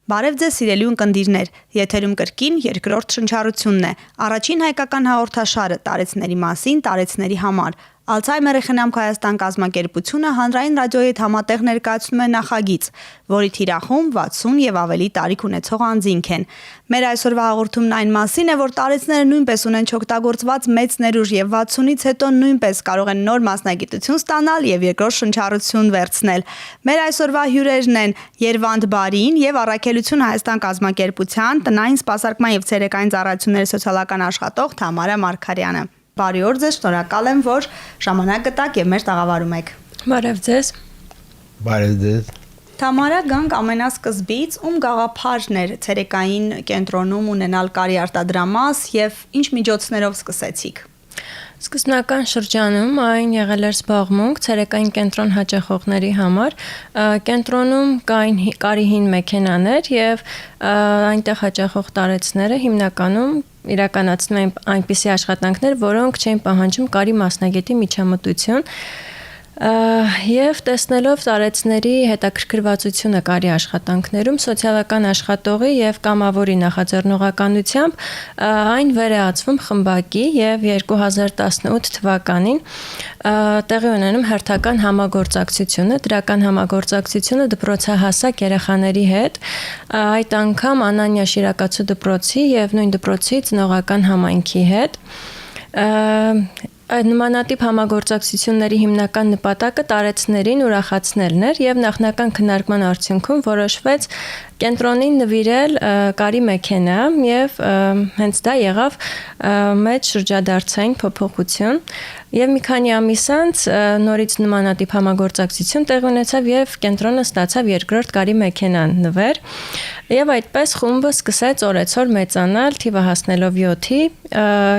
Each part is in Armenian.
Բարև ձեզ սիրելի ունկնդիրներ, եթերում կրկին երկրորդ շնչառությունն է, առաջին հայկական հաղորդաշարը տարեցների մասին, տարեցների համար։ Ալցհայմերի խնամք Հայաստան կազմակերպությունը հանրային ռադիոյի հետ համատեղ ներկայացնում է նախագիծ, որի թիրախում 60 եւ ավելի տարիք ունեցող անձինք են։ Մեր այսօրվա հաղորդումն այն մասին է, որ տարեցները նույնպես ունեն չօգտագործված մեծ ներուժ եւ 60-ից հետո նույնպես կարող են նոր մասնագիտություն ստանալ եւ երկրորդ շնչառություն վերցնել։ Մեր այսօրվա հյուրերն են Երվանդ Բարին եւ Առաքելություն Հայաստան կազմակերպության տնային սպասարկման եւ ցերեկային ծառայությունների սոցիալական աշխատող Թամարա Մարգարյանը։ Բարի օր ձեզ, շնորհակալ եմ, որ ժամանակ գտաք եւ մեր տաղավարում եք։ Բարև ձեզ։ Բարև ձեզ։ Թամարա, գանք ամենասկզբից, ում գաղափարն էր ցերեկային կենտրոնում ունենալ կարի արտադրամաս եւ ինչ միջոցներով սկսեցիք։ Սկզբնական շրջանում այն եղել էր զբաղմունք ցերեկային կենտրոն հաճախողների համար։ Կենտրոնում կային կարի հին մեքենաներ եւ այնտեղ հաճախող տարեցները հիմնականում իրականացնում էին այնպիսի աշխատանքներ, որոնք չէին պահանջում կարի մասնագետի միջամտություն։ Եվ տեսնելով տարեցների հետաքրքրվածությունը կարի աշխատանքներում սոցիալական աշխատողի եւ կամավորի նախաձեռնողականությամբ այն վերահացվում խմբակի եւ 2018 թվականին տեղի ունենում հերթական համագործակցությունը, դրական համագործակցությունը դպրոցահասակ երեխաների հետ, այդ անգամ Անանյա Շիրակացու դպրոցի եւ նույն դպրոցի ծնողական համայնքի հետ։ Նմանատիպ համագործակցությունների հիմնական նպատակը տարեցներին ուրախացնելն էր եւ նախնական քննարկման արդյունքում որոշվեց կենտրոնին նվիրել կարի մեքենա եւ հենց դա եղավ մեծ շրջադարձային փոփոխություն եւ մի քանի ամիս անց նորից նմանատիպ համագործակցություն տեղի ունեցավ եւ կենտրոնը ստացավ երկրորդ կարի մեքենան նվեր եւ այդպես խումբը սկսեց օրեցօր մեծանալ, թիվը հասնելով 7-ի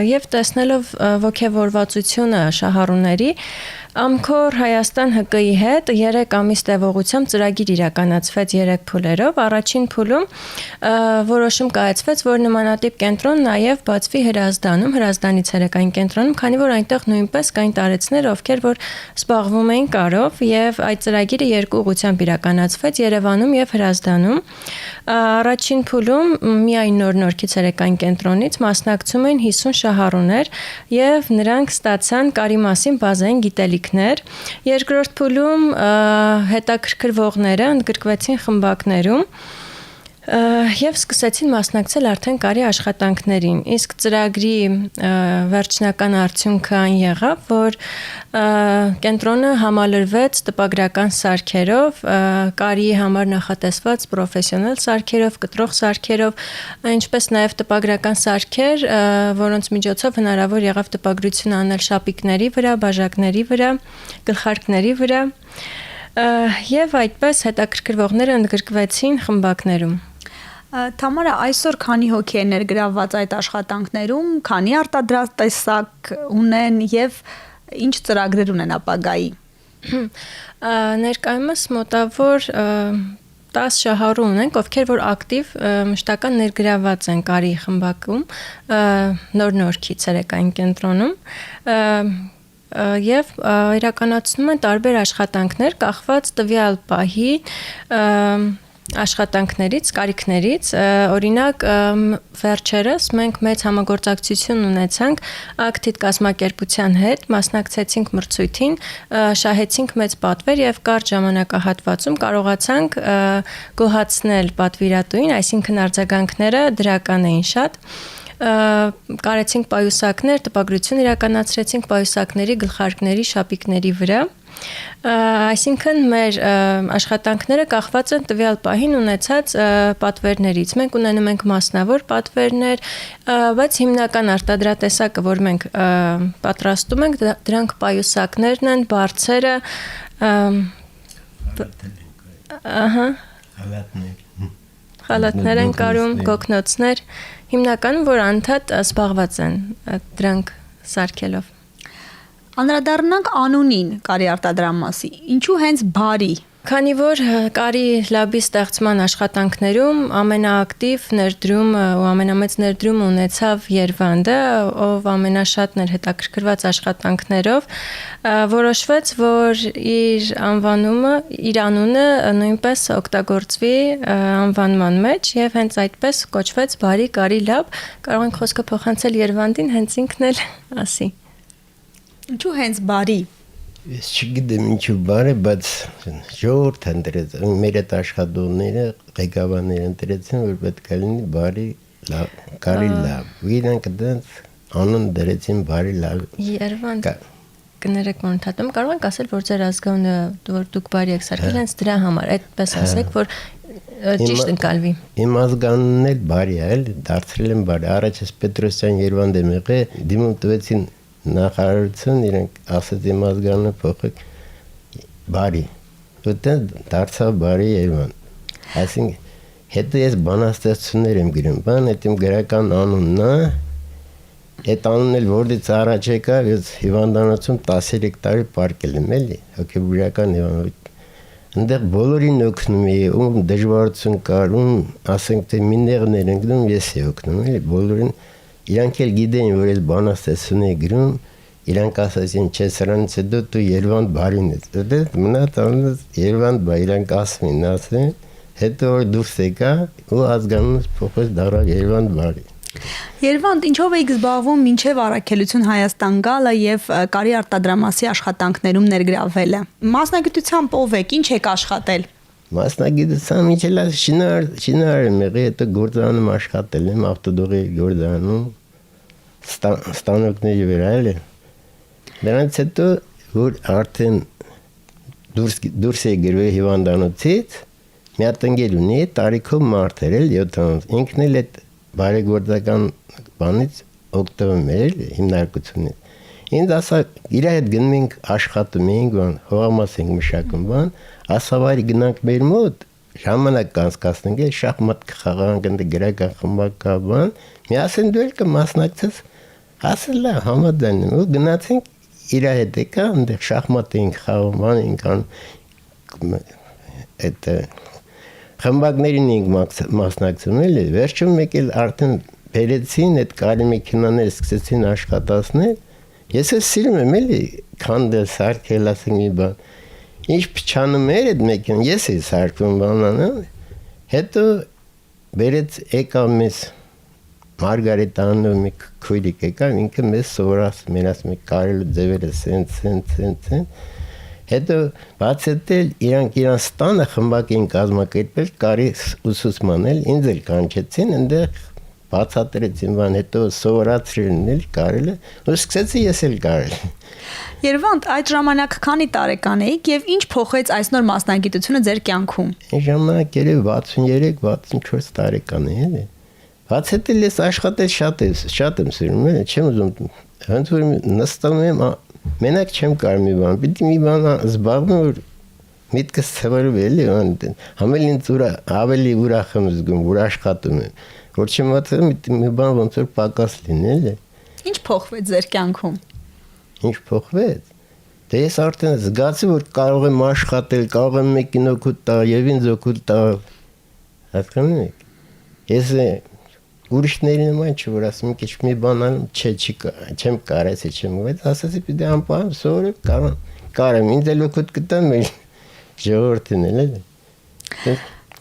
եւ տեսնելով ողջավորվածությունը շահառուների Ամքոր Հայաստան ՀԿ-ի հետ 3 ամիս տևողությամբ ծրագիր իրականացվեց 3 փուլերով։ Առաջին փուլում որոշում կայացվեց, որ նմանատիպ կենտրոն նաև բացվի Հրազդանում, Հրազդանի ցերեկային կենտրոնում, քանի որ այնտեղ նույնպես կային տարեցներ, ովքեր որ զբաղվում էին կարով, եւ այդ ծրագիրը երկու ուղղությամբ իրականացվեց Երևանում եւ Հրազդանում։ Առաջին փուլում միայն նոր-նորքի ցերեկային կենտրոնից մասնակցում էին 50 շահառուներ եւ նրանք ստացան կարի մասին բազային գիտելիք Երկրորդ փուլում հետաքրքրվողները ընդգրկվեցին խմբակներում եւ սկսեցին մասնակցել արդեն կարի աշխատանքներին։ Իսկ ծրագրի վերջնական արդյունքը այն եղավ, որ կենտրոնը համալրվեց տպագրական սարքերով, կարի համար նախատեսված պրոֆեսիոնալ սարքերով, կտրող սարքերով, ինչպես նաեւ տպագրական սարքեր, որոնց միջոցով հնարավոր եղավ տպագրություն անել շապիկների վրա, բաժակների վրա, գլխարկների վրա, եւ այդպես հետաքրքրվողները ընդգրկվեցին խմբակներում։ Թամարա, այսօր քանի հոգի է ներգրավված այդ աշխատանքներում, քանի արտադրատեսակ ունեն եւ ինչ ծրագրեր ունեն ապագայի։ Ներկայումս մոտավոր 10 շահառու ունենք, ովքեր որ ակտիվ մշտական ներգրավված են կարի խմբակում, նոր-նորքի ցերեկային կենտրոնում, եւ իրականացնում են տարբեր աշխատանքներ կախված տվյալ պահի աշխատանքներից, կարիքներից, օրինակ վերջերս մենք մեծ համագործակցություն ունեցանք ակտիվ կազմակերպության հետ, մասնակցեցինք մրցույթին, շահեցինք մեծ պատվեր եւ կարճ ժամանակահատվածում կարողացանք գոհացնել պատվիրատուին, այսինքն արձագանքները դրական էին շատ։ Կարեցինք պայուսակներ, տպագրություն իրականացրեցինք պայուսակների, գլխարկների, շապիկների վրա։ Այսինքն մեր աշխատանքները կախված են տվյալ պահին ունեցած պատվերներից։ Մենք ունենում ենք մասնավոր պատվերներ, բայց հիմնական արտադրատեսակը, որ մենք պատրաստում ենք, դրանք պայուսակներն են, բարձերը, խալաթներ են կարում, գոգնոցներ, հիմնականում որ անդադ զբաղված են դրանք սարքելով։ Անդրադառնանք անունին կարի արտադրամասի։ Ինչու հենց բարի Քանի որ կարի լաբի ստեղծման աշխատանքներում ամենաակտիվ ներդրումը ու ամենամեծ ներդրումը ունեցավ Երվանդը, ով ամենաշատն էր հետաքրքրված աշխատանքներով, որոշվեց, որ իր անունը նույնպես օգտագործվի անվանման մեջ եւ հենց այդպես կոչվեց Բարի Կարի լաբ։ Կարող ենք խոսքը փոխանցել Երվանդին, հենց ինքն էլ ասի։ Ինչու հենց Բարի։ Ես չգիտեմ ինչու բարի, բայց ժողովուրդ ընտրեց, մեր այդ աշխատողները, ղեկավարները ընտրեցին, որ պետք է լինի Բարի Կարի լաբ։ Իրանք դրանց անուն դրեցին Բարի լաբ։ Երվանդ կներեք որ ընդհատում, կարող ենք ասել, որ ձեր ազգանունը, որ դուք Բարի եք սարքել, հենց դրա համար, այդպես ասեք, որ ճիշտ ընկալվի։ Իմ ազգանունն էլ Բարի է, դարձրել եմ Բարի։ Առաջ ես Պետրոսյան Երվանդ եմ եղել, դիմում տվեցին նախարարություն իրենք ասեցին ազգանունը փոխեք Բարի։ Ուտեն դարձավ Բարի Երվանդ։ Այսինքն հետո ես բանաստեղծություններ եմ գրում, բան այդ իմ գրական անունն է։ Այդ անունն էլ որից առաջ եկավ, ես հիվանդանոցում 13 տարի պարկել եմ, էլի, հոգեբանական հիվանդանոց։ Այնտեղ բոլորին օգնում էի, ում դժվարություն կար, ում ասենք թե մինեղներ են գնում, ես էի օգնում, էլի, բոլորին իրանք էլ գիտեին, որ ես բանաստեղծություն էի գրում, իրանք ասացին, չէ, սրանից հետո դու Երվանդ Բարին ես։ Դե մնաց անունս Երվանդ Բարի, իրանք ասին, հետո որ դուրս եկա ու ազգանունս փոխեց դառավ Երվանդ Բարի։ Երվանդ, ինչով եք զբաղվում մինչև Առաքելություն Հայաստան գալը եւ Կարի արտադրամասի աշխատանքներում ներգրավելը։ Մասնագիտությամբ ով եք, ինչ եք աշխատել։ Մասնագիտությամբ ինչ էլ շինարար եմ եղել, հետո գործարանում աշխատել եմ, ավտոդողի գործարանում, ստանոքների վրա էլ։ Դրանից հետո որ արդեն դուրս է գրվել հիվանդանոցից, մի հատ ընկեր ունի, տարիքով մարդ էր, 70, ինքն էլ այդ բարեգործական բանից օգտվում էր, հիմնարկությունից։ Ինձ ասա, իր հետ գնում ենք աշխատում էինք, հողամաս ենք մշակում, բան, ասավարի գնանք մեր մոտ, ժամանակ կանցկացնենք, շախմատ կխաղանք, ընդ գրական խմբակա, բան, միասին դու էլ կմասնակցես, ասել լավ, համաձայն եմ, ու գնացինք իր հետ եկա, այնտեղ շախմատ էինք խաղում, բան էինք այդ խմբակներին էինք մասնակցում, էլի, վերջում մեկ էլ արդեն բերեցին, այդ կարի մեքենաները սկսեցին աշխատացնել, ես էլ սիրում եմ, էլի, քանդել, սարքել, ասենք մի բան, ինչ փչանում էր այդ մեքենան, ես էի սարքում բանանը, հետո բերեց եկավ մեզ Մարգարիտ անունով մի քույրիկ եկավ, ինքը մեզ սովորած, մեր ասում է կարելի ձևերը սենց, հետո բացեցել իրանք իրան ստանը խմբակ էին կազմակերպել կարի ուսուցմանել, ինձ էլ կանչեցին, այնտեղ բացատրեցին բան, հետո սովորացրին էլ կարելի, ու սկսեցի ես էլ կարել։ Երվանդ, այդ ժամանակ քանի տարեկան էիք եւ ինչ փոխեց այս նոր մասնագիտությունը ձեր կյանքում։ Այն ժամանակ երևի 63-64 տարեկան էի, էլի։ Բացեցել ես աշխատել շատ եմ սիրում, չեմ ուզում, ոնց որ նստում եմ, մենակ չեմ կարող մի բան, պիտի մի բան զբաղվում, որ միտքս ցավալու էլի, համել ինձ ավելի ուրախ եմ զգում, որ աշխատում եմ, որ չեմ մտածում մի բան ոնց որ պակաս լինի, էլի։ Ինչ փոխվեց ձեր կյանքում։ Ինչ փոխվեց։ Դե ես արդեն զգացի, որ կարող եմ աշխատել, կարող եմ մեկին օգուտ տալ եւ ինձ օգուտ տալ։ Հասկանում եք։ Ես ուրիշներին նման չի, որ ասում քիչ մի բան անում, չեմ կարես, չեմ ուղղեց, ասացի պիտի անպայման սովորեմ, կարեմ, ինձ էլ օգուտ կտամ մեր ժողովրդին էլ։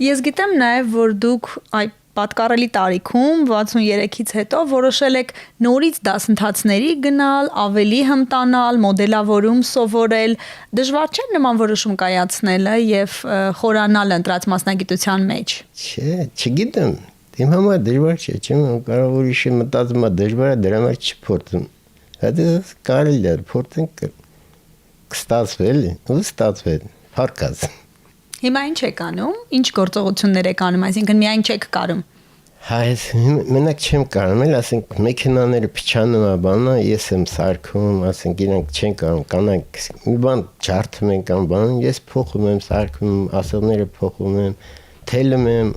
Ես գիտեմ նաև, որ դուք այ պատկառելի տարիքում 63-ից հետո որոշել եք նորից դասընթացների գնալ, ավելի հմտանալ, մոդելավորում սովորել, դժվար չէ նման որոշում կայացնելը եւ խորանալ ընտրած մասնագիտության մեջ։ Չէ, չգիտեմ։ Իմ համար դժվար չէ, չեմ կարող ուրիշը մտածում է դժվար է, դրա համար չփորձում։ Դա կարելի է փորձենք կստացվել, ու ստացվել, փառքած։ Հիմա ինչ եք անում, ինչ գործողություններ եք անում, այսինքն միայն չեք կարում։ Հայս մենակ չեմ կարում, ասենք մեքենաները փչանում է բանա, ես եմ սարքում, ասենք իրանք չեն կարում, կանանք մի բան ջարդում են կամ բան, ես փոխում եմ, սարքում, ասեղները փոխում եմ, թելում եմ։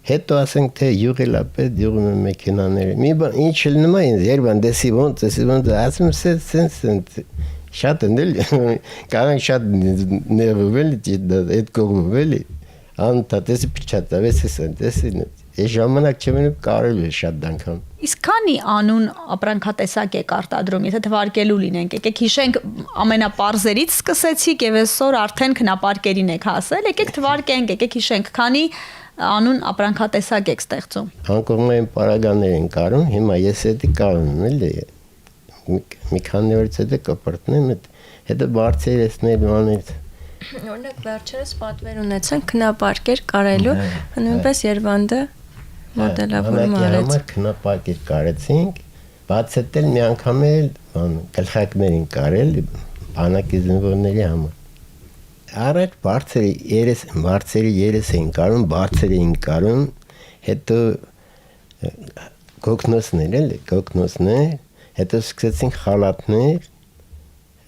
Հետո ասենք թե յուղելապետ յուղում եմ մեքենաները։ Մի բան ինչ լինում է ինձ Երևան դեսի ոնց, ասում սենց շատ են էլի, կարող շատ ներվել այդ կողմով էլի, անտատեսի փչատավես էսեն, այս ժամանակ չմենու կարել է շատ դանգան։ Իսկ քանի անուն ապրանքատեսակ եք արտադրում, եթե թվարկելու լինենք, եկեք հիշենք ամենապարզերից սկսեցիք եւ այսօր արդեն քնապարկերին եք հասել, եկեք թվարկենք, եկեք հիշենք, քանի անուն ապրանքատեսակ եք ստեղծում։ Անկողմային պարագաներ են կարում, հիմա ես էդի կարում եմ էլի, մի քանի օրից հետո կպրտնեմ, հետո բարձրացնել մանից։ Օրինակ վերջերս պատվեր ունեցան քնապարկեր կարելու, նույնպես Երևանը մոդելավորում արեց։ Համար քնապարկեր կարեցինք, բացեցել մի անգամ էլ գլխարկներին կարել բանակի զինվորների համար։ Առաջ բարձրի երես էին կարում, բարձր էին կարում, հետո գոգնոսներ, հետո սկսեցինք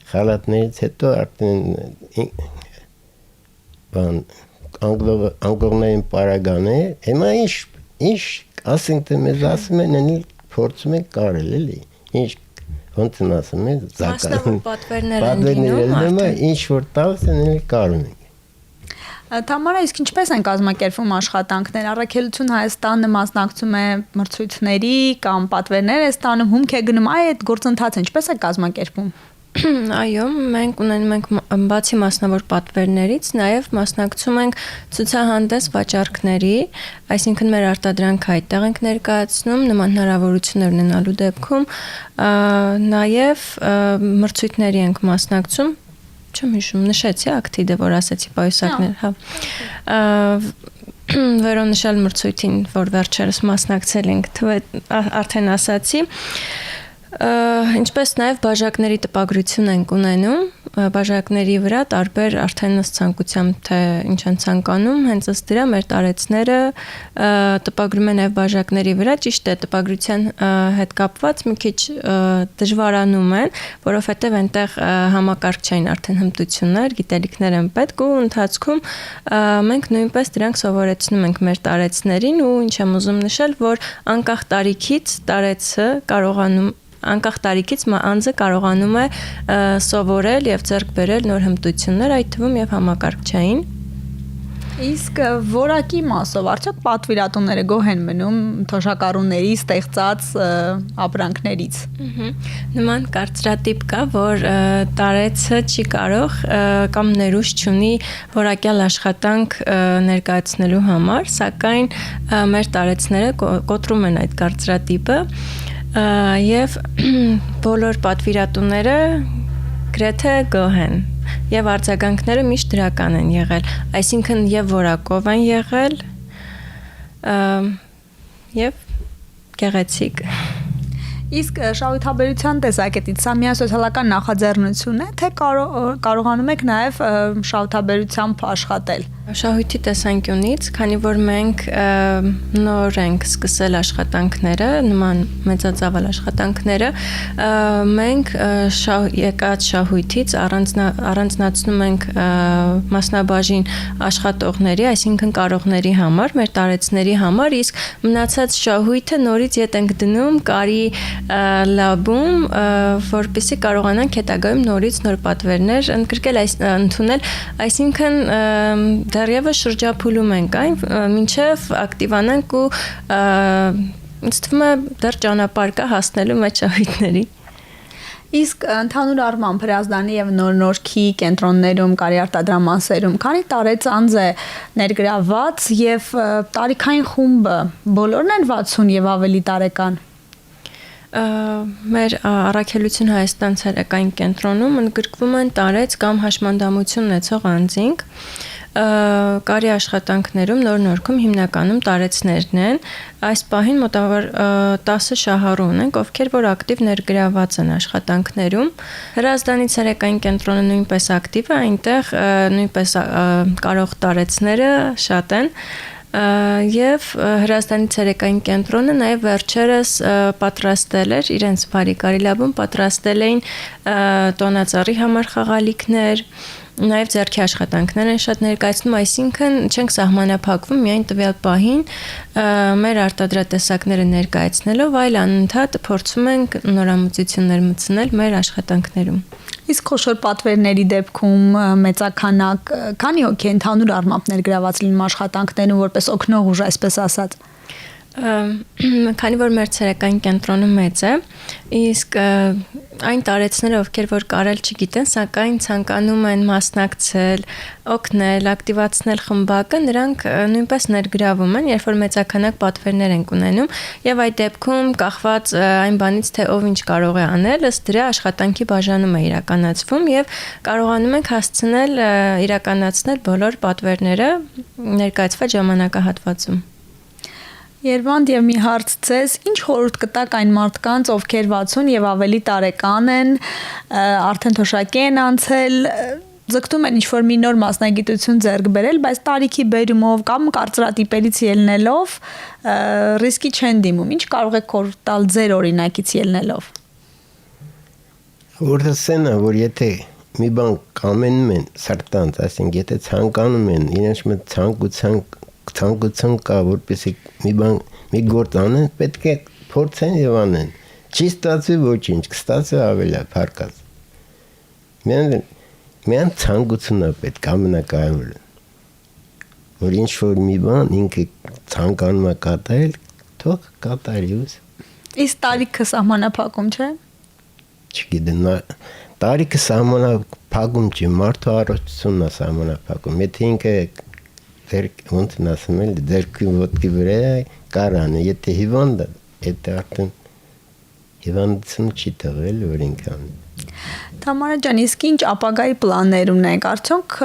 խալատներից հետո արդեն անկողնային պարագաներ, հիմա ինչ ասենք թե մեզ ասում են, էնի փորձում ենք կարել էլի, ինչ ոնց են ասում են, մասնավոր պատվերներ են լինում արդեն։ Ինչ որ տալիս են էլի կարում ենք։ Թամարա, իսկ ինչպես են կազմակերպվում աշխատանքներ, Առաքելություն Հայաստանը մասնակցում է մրցույթների կամ պատվերներ է ստանում, հումք է գնում, այդ գործընթացը ինչպես է կազմակերպվում։ Այո, մենք ունենում ենք բացի մասնավոր պատվերներից, նաև մասնակցում ենք ցուցահանդես վաճառքների, այսինքն մեր արտադրանքը այդտեղ ենք ներկայացնում, նման հնարավորություններ ունենալու դեպքում, նաև մրցույթների ենք մասնակցում, չեմ հիշում, նշեցի ակտիդը, որ ասեցի պայուսակներ, հա։ Վերոնշյալ մրցույթին, որ վերջերս մասնակցել ենք, արդեն ասացի։ Ինչպես նաև բաժակների տպագրություն ենք ունենում, բաժակների վրա տարբեր արդեն ըստ ցանկությամբ թե ինչ են ցանկանում, հենց ըստ դրա մեր տարեցները տպագրում են նաև բաժակների վրա, ճիշտ է, տպագրության հետ կապված մի քիչ դժվարանում են, որովհետև այնտեղ համակարգչային արդեն հմտություններ, գիտելիքներ են պետք ու ընթացքում մենք նույնպես դրանք սովորեցնում ենք մեր տարեցներին ու ինչ եմ ուզում նշել, որ անկախ տարիքից տարեցը անկախ տարիքից անձը կարողանում է սովորել եւ ձեռք բերել նոր հմտություններ, այդ թվում եւ համակարգչային։ Իսկ որակի մասով արդյոք պատվիրատուները գոհ են մնում թոշակառուների ստեղծած ապրանքներից։ Նման կարծրատիպ կա, որ տարեցը չի կարող կամ ներուժ չունի որակյալ աշխատանք ներկայացնելու համար, սակայն մեր տարեցները կոտրում են այդ կարծրատիպը եւ բոլոր պատվիրատուները գրեթե գոհ են եւ արձագանքները միշտ դրական են եղել, այսինքն եւ որակով են եղել եւ գեղեցիկ։ Իսկ շահութաբերության տեսակետից սա միայն սոցիալական նախաձեռնություն է, թե կարողանում եք նաև շահութաբերությամբ աշխատել։ Շահույթի տեսանկյունից, քանի որ մենք նոր ենք սկսել աշխատանքները, նման մեծածավալ աշխատանքները, մենք եկած շահույթից առանձնացնում ենք մասնաբաժին աշխատողների, այսինքն կարողների համար, մեր տարեցների համար, իսկ մնացած շահույթը նորից ետ ենք դնում կարի լաբում, որպեսզի կարողանանք հետագայում նորից նոր պատվերներ ընդունել, այսինքն դեռևս շրջափուլում ենք այն, մինչև ակտիվանանք ու ինձ թվում է դեռ ճանապարհ կա հասնելու մեջ շահույթների։ Իսկ ընդհանուր առմամբ Հրազդանի եւ Նոր-Նորքի կենտրոններում, կարի արտադրամասերում, քանի տարեց անձ է ներգրաված եւ տարիքային խումբը բոլորն են 60 եւ ավելի տարեկան։ Մեր Առաքելություն Հայաստան ցերեկային կենտրոնում ընդգրկվում են տարեց կամ հաշմանդամություն ունեցող անձինք, կարի աշխատանքներում Նոր-Նորքում հիմնականում տարեցներն են, այս պահին մոտավոր 10 շահառու ունենք, ովքեր որ ակտիվ ներգրաված են աշխատանքներում։ Հրազդանի ցերեկային կենտրոնը նույնպես ակտիվ է, այնտեղ նույնպես կարող տարեցները շատ են, եւ Հրազդանի ցերեկային կենտրոնը նաեւ վերջերս պատրաստել էր իրենց բարիկարի լաբում պատրաստել էին տոնածառի համար խաղալիքներ, նաեւ ձեռքի աշխատանքներ են շատ ներկայացնում, այսինքն չենք սահմանափակվում միայն տվյալ պահին մեր արտադրատեսակները ներկայացնելով, այլ անընդհատ փորձում ենք նորամուծություններ մտցնել մեր աշխատանքներում։ Իսկ խոշոր պատվերների դեպքում մեծականակ քանի հոգի ընդհանուր առմամբ ներգրաված լինում աշխատանքներում որպես օգնող ուժ, այսպես ասած։ Քանի որ մեր ցերեկային կենտրոնը մեծ է, իսկ այն տարեցները, ովքեր որ կարել չգիտեն, սակայն ցանկանում են մասնակցել, օգնել, ակտիվացնել խմբակը, նրանք նույնպես ներգրավում են, երբ որ մեծականակ պատվերներ են ունենում, եւ այդ դեպքում կախված այն բանից, թե ով ինչ կարող է անել, ըստ դրա աշխատանքի բաժանում է իրականացվում եւ կարողանում ենք հասցնել իրականացնել բոլոր պատվերները ներկայացված ժամանակահատվածում։ Երվանդ, եւ մի հարց ձեզ, ինչ խորհուրդ կտաք այն մարդկանց, ովքեր 60 եւ ավելի տարեկան են, արդեն թոշակի են անցել, ձգտում են ինչ-որ մի նոր մասնագիտություն ձեռք բերել, բայց տարիքի բերումով կամ կարծրատիպերից ելնելով ռիսկի չեն դիմում։ Ինչ կարող եք խորհուրդ տալ ձեր օրինակից ելնելով։ Որտեսն է, որ եթե մի բան կամենում են սրտանց, այսինքն եթե ցանկանում են, իրենց մոտ ցանկություն կա, որպեսզի մի գործ անեն, պետք է փորձեն եւ անեն։ Չի ստացվի ոչինչ, կստացվի ավելի փառկած։ Միայն ցանկությունն է պետք ամենակարևորը։ Որ ինչ որ մի բան ինքը ցանկանում է կատարել, թող կատարի։ Իսկ տարիքը սահմանափակում չէ։ Չգիտեմ, տարիքը սահմանափակում չի, մարդու առողջությունն է սահմանափակում։ Եթե ինքը ոնց ասում են, ձերքի ոտքի վրա կարանը, եթե հիվանդ է, եթե արդեն հիվանդություն չի թողել, որ ինքան։ Թամարա ջան, իսկ ինչ ապագայի պլաններ ունեք, արդյոք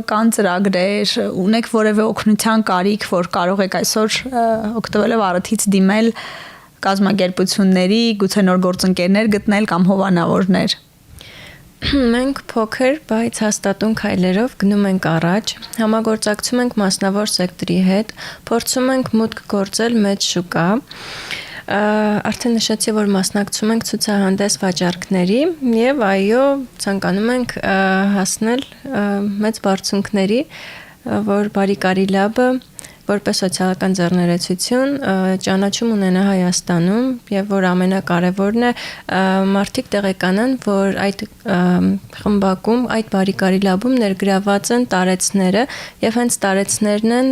կան ծրագրեր, ունեք որևէ օգնության կարիք, որ կարող եք այսօր օգտվելով առիթից դիմել կազմակերպությունների, գուցե նոր գործընկերներ գտնել կամ հովանավորներ։ Մենք փոքր, բայց հաստատուն քայլերով գնում ենք առաջ, համագործակցում ենք մասնավոր սեկտորի հետ, փորձում ենք մուտք գործել մեծ շուկա։ Արդեն նշեցի, որ մասնակցում ենք ցուցահանդես վաճառքների եւ այո, ցանկանում ենք հասնել մեծ բարձունքների, որ Բարիկարի լաբը որպես սոցիալական ձեռներեցություն ճանաչում ունենա Հայաստանում եւ որ ամենակարևորն է մարդիկ տեղեկանան, որ այդ խմբակում, այդ Բարիկարի լաբում ներգրաված են տարեցները եւ հենց տարեցներն են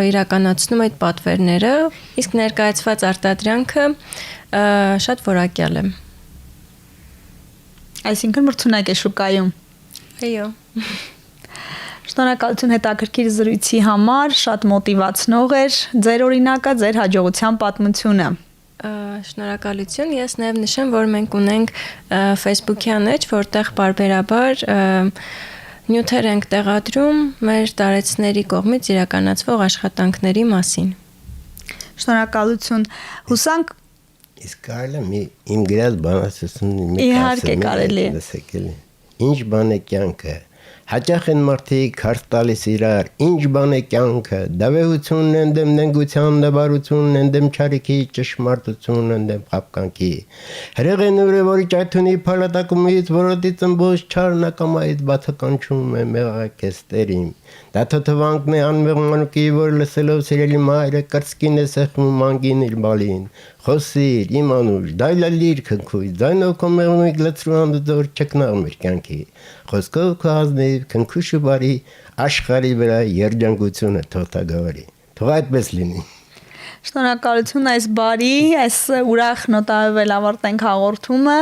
իրականացնում այդ պատվերները, իսկ ներկայացված արտադրանքը շատ որակյալ է։ Այսինքն մրցունակ է շուկայում։ Այո։ Շնորհակալություն հետաքրքիր զրույցի համար, շատ մոտիվացնող էր ձեր օրինակը, ձեր հաջողության պատմությունը։ Շնորհակալություն, ես նաև նշեմ, որ մենք ունենք Facebook-յան էջ, որտեղ բարբերաբար նյութեր ենք տեղադրում մեր տարեցների կողմից իրականացվող աշխատանքների մասին։ Շնորհակալություն։ Հուսանք Իսկ կարելի իմ գրած բանասությունը իհարկե կարելի է։ Ինչ բան է կյանքը։ Հաճախ են մարդիկ հարց տալիս իրար, ինչ բան է կյանքը, դավեհությունն ընդդեմ նենգության, դավարությունն ընդդեմ չարիքի, ճշմարտությունն ընդդեմ խաբկանքի։ Հրեղ են ուրևորի ճայթունի փալատակումից, որոտի ծնբոց չարնակամայից բացականչում է մեղակեստերին։ Դա թթվանքն է անմեղ մանուկի, որ լսելով սիրելի մայրը կրծքին է սեղմում մանգին իր բալին։ Խոսիր, իմանուր, դայլալիր քնքույց, ձայնով քո մեղմիկ լցրու անդուր չկնաղ մեր կյանքի։ Խոսքով քո ազնիվ, քնքուշը բարի, աշխարհի վրա երջանկությունը թող թագավորի։ Թող այդպես լինի։ Շնորհակալություն այս բարի, այս ուրախ նոտայով ավարտենք հաղորդումը։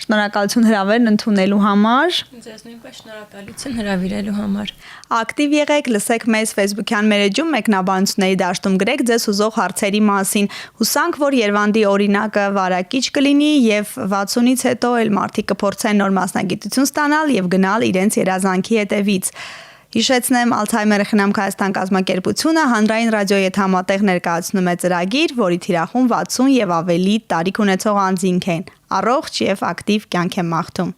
Շնորհակալություն հրավերն ընդունելու համար։ Ձեզ նույնպես շնորհակալություն հրավիրելու համար։ Ակտիվ եղեք, լսեք մեզ Facebook-յան մեր էջում մեկնաբանությունների դաշտում գրեք ձեզ ուզող հարցերի մասին։ Հուսանք, որ Երվանդի օրինակը վարակիչ կլինի եւ 60-ից հետո էլ մարդիկ կփորձեն նոր մասնագիտություն ստանալ եւ գնալ իրենց երազանքի հետևից։ Հիշեցնեմ, Ալցհեյմերը խնամք Հայաստան կազմակերպությունը հանրային ռադիոյի հետ համատեղ ներկայացնում է ծրագիր, որի թիրախում 60 եւ ավելի տարիք ունեցող անձինք են։ Առողջ եւ ակտիվ կյանք են մաղթում։